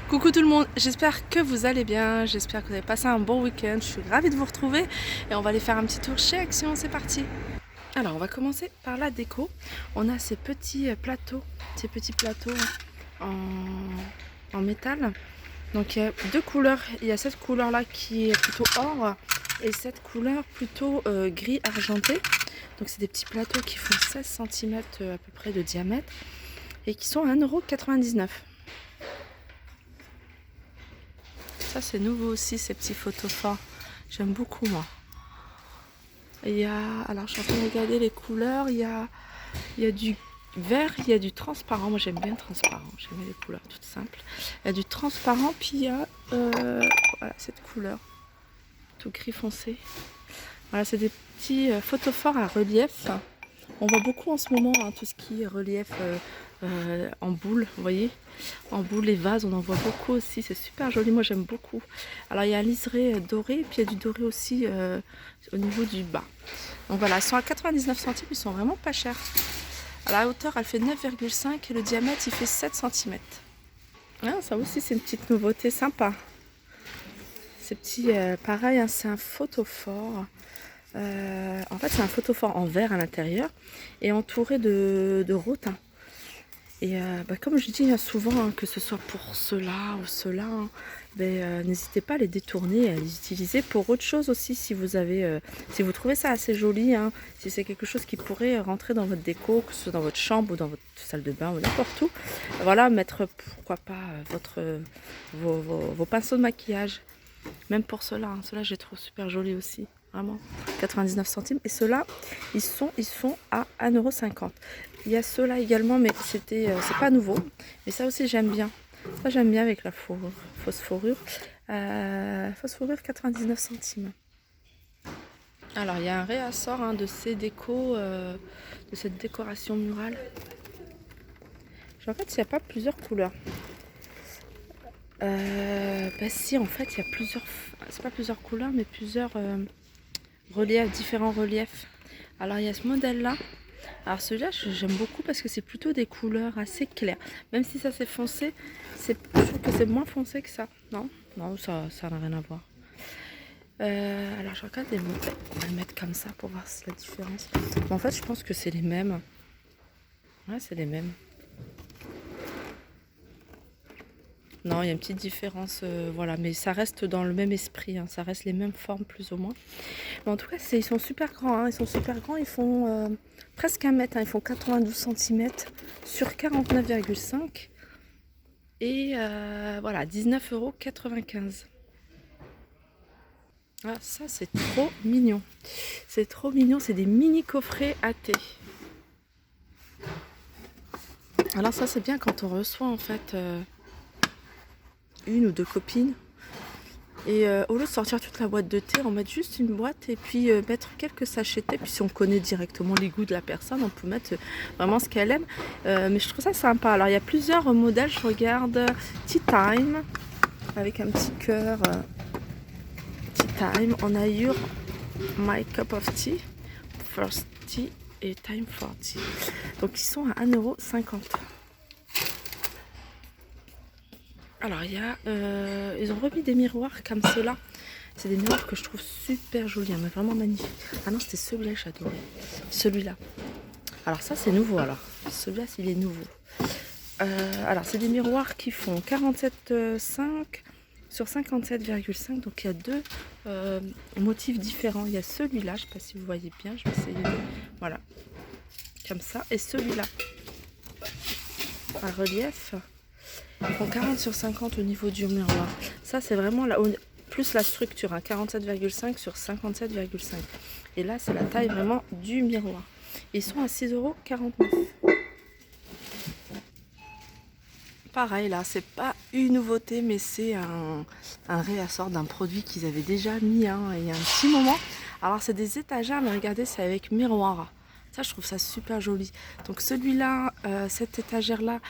Coucou tout le monde, j'espère que vous allez bien, j'espère que vous avez passé un bon week-end, je suis ravie de vous retrouver et on va aller faire un petit tour chez Action, c'est parti. Alors on va commencer par la déco, on a ces petits plateaux, en métal. Donc il y a deux couleurs, il y a cette couleur là qui est plutôt or et cette couleur plutôt gris argenté. Donc c'est des petits plateaux qui font 16 cm à peu près de diamètre et qui sont à 1,99 €. Ça c'est nouveau aussi, ces petits photophores. J'aime beaucoup moi. Alors je suis en train de regarder les couleurs. Il y a du vert, il y a du transparent. Moi j'aime bien le transparent. J'aime les couleurs toutes simples. Il y a du transparent, puis il y a voilà, cette couleur, tout gris foncé. Voilà, c'est des petits photophores à relief. On voit beaucoup en ce moment tout ce qui est relief en boule, vous voyez, en boule, les vases, on en voit beaucoup aussi, c'est super joli, moi j'aime beaucoup. Alors il y a un liseré doré, puis il y a du doré aussi au niveau du bas. Donc voilà, ils sont à 99 centimes, ils sont vraiment pas chers. À la hauteur, elle fait 9,5 et le diamètre, il fait 7 cm. Ah, ça aussi, c'est une petite nouveauté sympa. Ces petits, pareil, hein, c'est un photophore. En fait, c'est un photophore en verre à l'intérieur et entouré de rotin. Et comme je dis souvent, que ce soit pour cela ou cela, n'hésitez pas à les détourner, à les utiliser pour autre chose aussi si vous avez, si vous trouvez ça assez joli, si c'est quelque chose qui pourrait rentrer dans votre déco, que ce soit dans votre chambre ou dans votre salle de bain ou n'importe où. Voilà, mettre pourquoi pas vos pinceaux de maquillage. Même pour ceux-là, ceux-là je les trouve super jolis aussi. Vraiment, 99 centimes. Et ceux-là, ils sont à 1,50 €. Il y a ceux-là également, mais c'est pas nouveau. Mais ça aussi, j'aime bien. Ça, j'aime bien avec la fausse fourrure. Fausse fourrure, 99 centimes. Alors, il y a un réassort de ces décos, de cette décoration murale. En fait, il n'y a pas plusieurs couleurs. Si, en fait, il y a plusieurs... C'est pas plusieurs couleurs, mais plusieurs... reliefs, différents reliefs. Alors il y a ce modèle là. Alors celui-là j'aime beaucoup parce que c'est plutôt des couleurs assez claires. Même si ça c'est foncé, je trouve que c'est moins foncé que ça. Non, ça n'a rien à voir. Alors je regarde les modèles. On va le mettre comme ça pour voir la différence. Mais en fait je pense que c'est les mêmes. Ouais, c'est les mêmes. Non, il y a une petite différence, voilà, mais ça reste dans le même esprit, ça reste les mêmes formes plus ou moins. Mais en tout cas, ils sont super grands, ils sont super grands, ils font presque 1 mètre, ils font 92 cm sur 49,5 et voilà, 19,95 €. Ah, ça c'est trop mignon. C'est trop mignon, c'est des mini coffrets à thé. Alors ça c'est bien quand on reçoit en fait une ou deux copines. Et au lieu de sortir toute la boîte de thé, on met juste une boîte et puis mettre quelques sachets de thé. Puis si on connaît directement les goûts de la personne, on peut mettre vraiment ce qu'elle aime. Mais je trouve ça sympa. Alors il y a plusieurs modèles. Je regarde Tea Time avec un petit cœur. Tea Time. On a eu My Cup of Tea, First Tea et Time for Tea. Donc ils sont à 1,50 €. Alors ils ont remis des miroirs comme ceux-là. C'est des miroirs que je trouve super jolis, mais vraiment magnifiques. Ah non, c'était celui-là que j'adorais. Celui-là. Alors ça c'est nouveau alors. Celui-là il est nouveau. Alors c'est des miroirs qui font 47,5 sur 57,5. Donc il y a deux motifs différents. Il y a celui-là, je ne sais pas si vous voyez bien, je vais essayer de... Voilà. Comme ça. Et celui-là. Un relief. Ils font 40 sur 50 au niveau du miroir. Ça, c'est vraiment plus la structure, 47,5 sur 57,5. Et là, c'est la taille vraiment du miroir. Ils sont à 6,49 €. Pareil, là, c'est pas une nouveauté, mais c'est un réassort d'un produit qu'ils avaient déjà mis il y a un petit moment. Alors, c'est des étagères, mais regardez, c'est avec miroir. Ça, je trouve ça super joli. Donc, celui-là, cette étagère-là,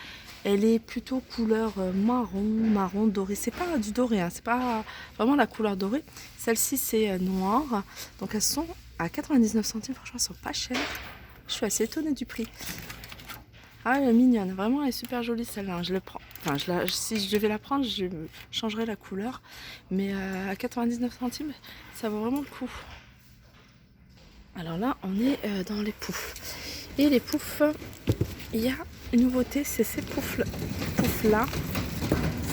elle est plutôt couleur marron doré. C'est pas du doré, c'est pas vraiment la couleur dorée. Celle-ci, c'est noir. Donc, elles sont à 99 centimes. Franchement, elles sont pas chères. Je suis assez étonnée du prix. Ah, elle est mignonne, vraiment elle est super jolie celle-là, hein. Je le prends. Enfin, si je devais la prendre, je changerais la couleur. Mais à 99 centimes, ça vaut vraiment le coup. Alors là, on est dans les poufs. Et les poufs, il y a une nouveauté, c'est ces poufs-là.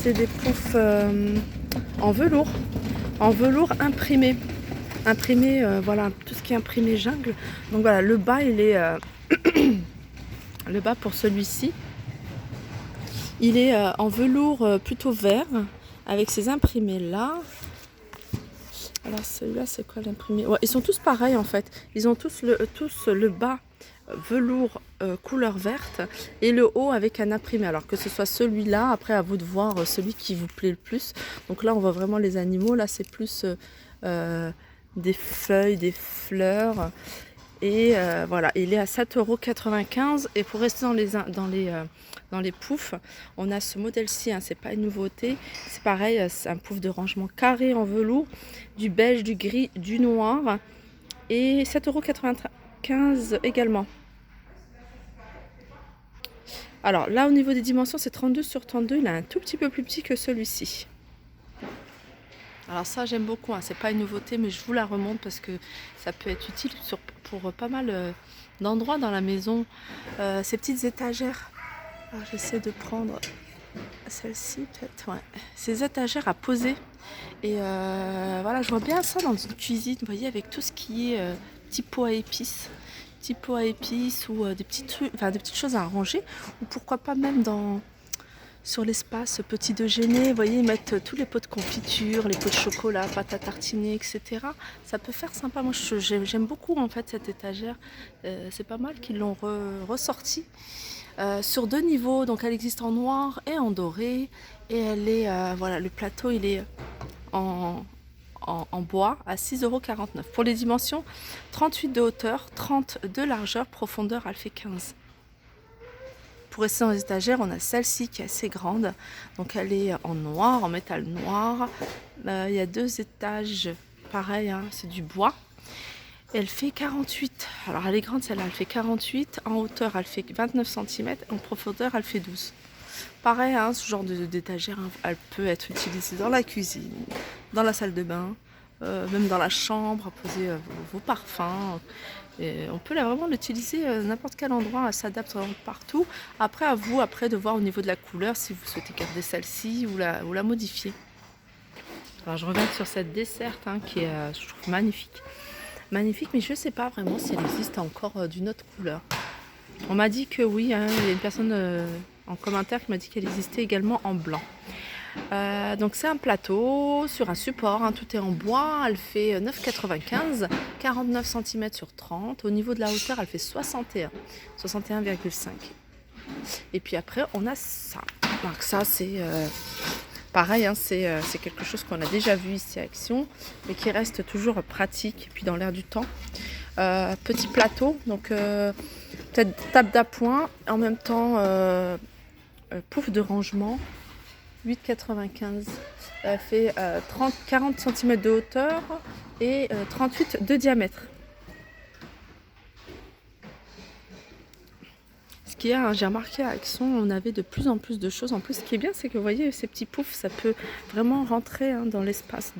C'est des poufs en velours imprimé. Voilà, tout ce qui est imprimé jungle. Donc voilà, le bas, il est... le bas pour celui-ci, il est en velours plutôt vert, avec ces imprimés là. Alors celui-là, c'est quoi l'imprimé? Ouais, ils sont tous pareils en fait. Ils ont tous le bas velours couleur verte et le haut avec un imprimé. Alors que ce soit celui-là, après à vous de voir celui qui vous plaît le plus. Donc là, on voit vraiment les animaux. Là, c'est plus des feuilles, des fleurs. Et voilà, il est à 7,95 €. Et pour rester dans les poufs, on a ce modèle-ci, hein, c'est pas une nouveauté. C'est pareil, c'est un pouf de rangement carré en velours, du beige, du gris, du noir. Et 7,95 € également. Alors là, au niveau des dimensions, c'est 32 sur 32. Il est un tout petit peu plus petit que celui-ci. Alors ça, j'aime beaucoup, hein. C'est pas une nouveauté, mais je vous la remonte parce que ça peut être utile pour pas mal d'endroits dans la maison. Ces petites étagères. Alors j'essaie de prendre celle-ci peut-être. Ouais. Ces étagères à poser. Et voilà, je vois bien ça dans une cuisine, vous voyez, avec tout ce qui est petits pots à épices. Petits pots à épices ou des petits trucs, enfin des petites choses à ranger. Ou pourquoi pas même sur l'espace petit déjeuner, vous voyez, ils mettent tous les pots de confiture, les pots de chocolat, pâte à tartiner, etc. Ça peut faire sympa. Moi, j'aime beaucoup en fait cette étagère. C'est pas mal qu'ils l'ont ressorti sur 2 niveaux. Donc, elle existe en noir et en doré. Et elle est, voilà, le plateau, il est en bois à 6,49 €. Pour les dimensions, 38 de hauteur, 30 de largeur, profondeur, elle fait 15. Pour rester dans les étagères, on a celle-ci qui est assez grande. Donc elle est en noir, en métal noir. Il y a 2 étages, pareil, hein, c'est du bois. Elle fait 48. Alors elle est grande celle-là, elle fait 48. En hauteur, elle fait 29 cm. En profondeur, elle fait 12. Pareil, hein, ce genre d'étagère, hein, elle peut être utilisée dans la cuisine, dans la salle de bain, même dans la chambre, à poser vos parfums. Et on peut vraiment l'utiliser n'importe quel endroit, elle s'adapte vraiment partout. Après, à vous de voir au niveau de la couleur si vous souhaitez garder celle-ci ou la modifier. Alors je reviens sur cette desserte, hein, qui est, je trouve magnifique. Magnifique, mais je ne sais pas vraiment si elle existe encore d'une autre couleur. On m'a dit que oui, hein, il y a une personne en commentaire qui m'a dit qu'elle existait également en blanc. Donc c'est un plateau sur un support, hein, tout est en bois, elle fait 9,95, 49 cm sur 30. Au niveau de la hauteur, elle fait 61,5. Et puis après, on a ça. Donc ça, c'est pareil, hein, c'est quelque chose qu'on a déjà vu ici à Action, mais qui reste toujours pratique, et puis dans l'air du temps. Petit plateau, donc peut-être table d'appoint, en même temps pouf de rangement. 8,95. Elle fait 40 cm de hauteur et 38 de diamètre. Ce qui est, hein, j'ai remarqué à Action, on avait de plus en plus de choses. En plus, ce qui est bien, c'est que vous voyez, ces petits poufs, ça peut vraiment rentrer, hein, dans l'espace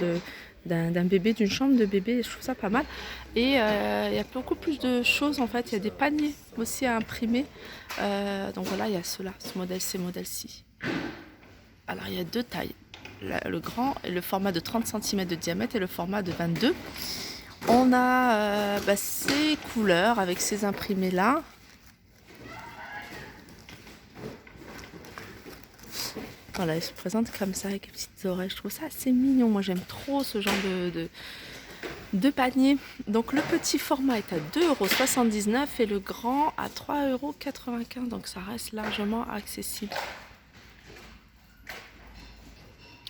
d'un bébé, d'une chambre de bébé. Je trouve ça pas mal. Et il y a beaucoup plus de choses en fait. Il y a des paniers aussi à imprimer. Donc voilà, il y a ces modèles-ci. Alors il y a 2 tailles, le grand et le format de 30 cm de diamètre et le format de 22. On a ces couleurs avec ces imprimés là. Voilà, ils se présentent comme ça avec les petites oreilles. Je trouve ça assez mignon. Moi j'aime trop ce genre de panier. Donc le petit format est à 2,79 € et le grand à 3,95 €. Donc ça reste largement accessible.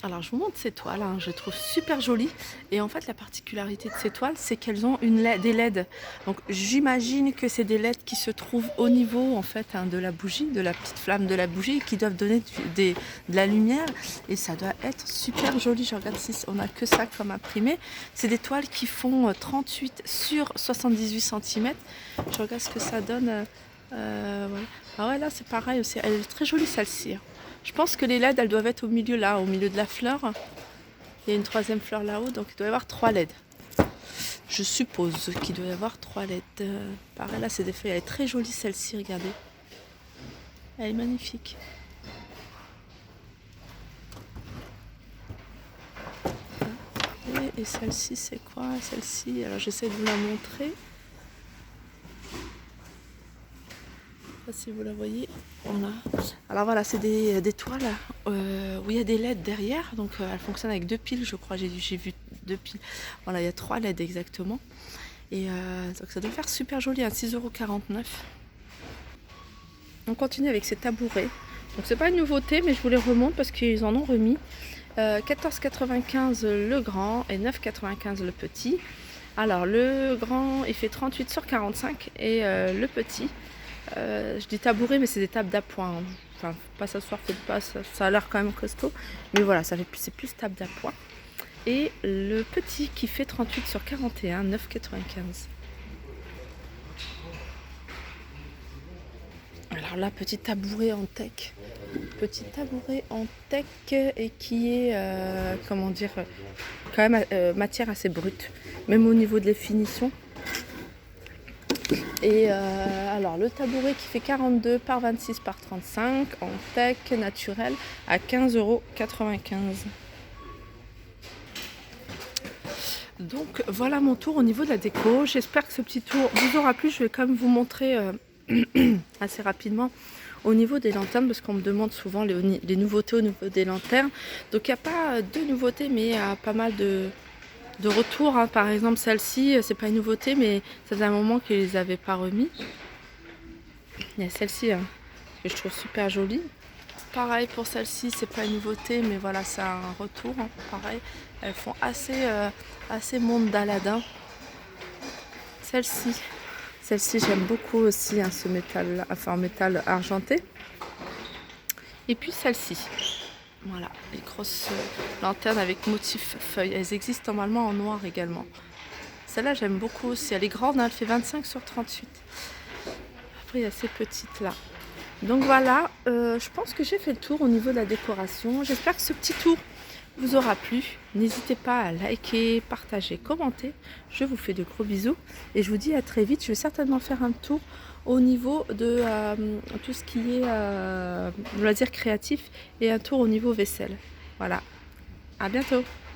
Alors je vous montre ces toiles, hein, je les trouve super jolies. Et en fait la particularité de ces toiles, c'est qu'elles ont des LED. Donc j'imagine que c'est des LED qui se trouvent au niveau en fait, hein, de la bougie, de la petite flamme de la bougie, qui doivent donner de la lumière. Et ça doit être super joli. Je regarde si on n'a que ça comme imprimé. C'est des toiles qui font 38 sur 78 cm. Je regarde ce que ça donne Voilà. Ah ouais, là c'est pareil aussi. Elle est très jolie celle-ci, hein. Je pense que les LED, elles doivent être au milieu là, au milieu de la fleur. Il y a une troisième fleur là-haut, donc il doit y avoir 3 LED. Je suppose qu'il doit y avoir 3 LED. Pareil, là c'est des feuilles. Elle est très jolie celle-ci, regardez. Elle est magnifique. Et celle-ci, c'est quoi? Celle-ci, alors j'essaie de vous la montrer. Je sais pas si vous la voyez. Voilà. Alors voilà, c'est des toiles où il y a des LED derrière. Donc elle fonctionne avec 2 piles, je crois. J'ai vu 2 piles. Voilà, il y a 3 LED exactement. Et donc ça doit faire super joli, à 6,49 €. On continue avec ces tabourets. Donc c'est pas une nouveauté, mais je vous les remonte parce qu'ils en ont remis. 14,95 € le grand et 9,95 € le petit. Alors le grand il fait 38 sur 45 et le petit, je dis tabouret mais c'est des tables d'appoint, hein. Enfin faut pas s'asseoir, faites pas, ça a l'air quand même costaud, mais voilà, c'est plus table d'appoint. Et le petit qui fait 38 sur 41, 9,95 €. Alors là, petit tabouret en teck. Petit tabouret en teck et qui est, comment dire, quand même matière assez brute, même au niveau de les finitions. Et alors le tabouret qui fait 42 par 26 par 35 en teck naturel à 15,95 €. Donc voilà mon tour au niveau de la déco. J'espère que ce petit tour vous aura plu. Je vais quand même vous montrer assez rapidement au niveau des lanternes parce qu'on me demande souvent les nouveautés au niveau des lanternes. Donc il n'y a pas de nouveautés mais il y a pas mal de retours, hein. Par exemple celle-ci, c'est pas une nouveauté mais ça faisait un moment qu'ils les avaient pas remis. Il y a celle-ci, hein, que je trouve super jolie. Pareil pour celle-ci, c'est pas une nouveauté mais voilà, c'est un retour, hein. Pareil, elles font assez monde d'Aladin. Celle-ci j'aime beaucoup aussi, hein, ce métal, enfin en métal argenté. Et puis celle-ci, voilà, les grosses lanternes avec motif feuille. Elles existent normalement en noir également. Celle-là j'aime beaucoup aussi, elle est grande, hein, elle fait 25 sur 38. Après il y a ces petites là. Donc voilà, je pense que j'ai fait le tour au niveau de la décoration. J'espère que ce petit tour vous aura plu. N'hésitez pas à liker, partager, commenter. Je vous fais de gros bisous et je vous dis à très vite. Je vais certainement faire un tour au niveau de tout ce qui est loisirs créatifs et un tour au niveau vaisselle. Voilà, à bientôt.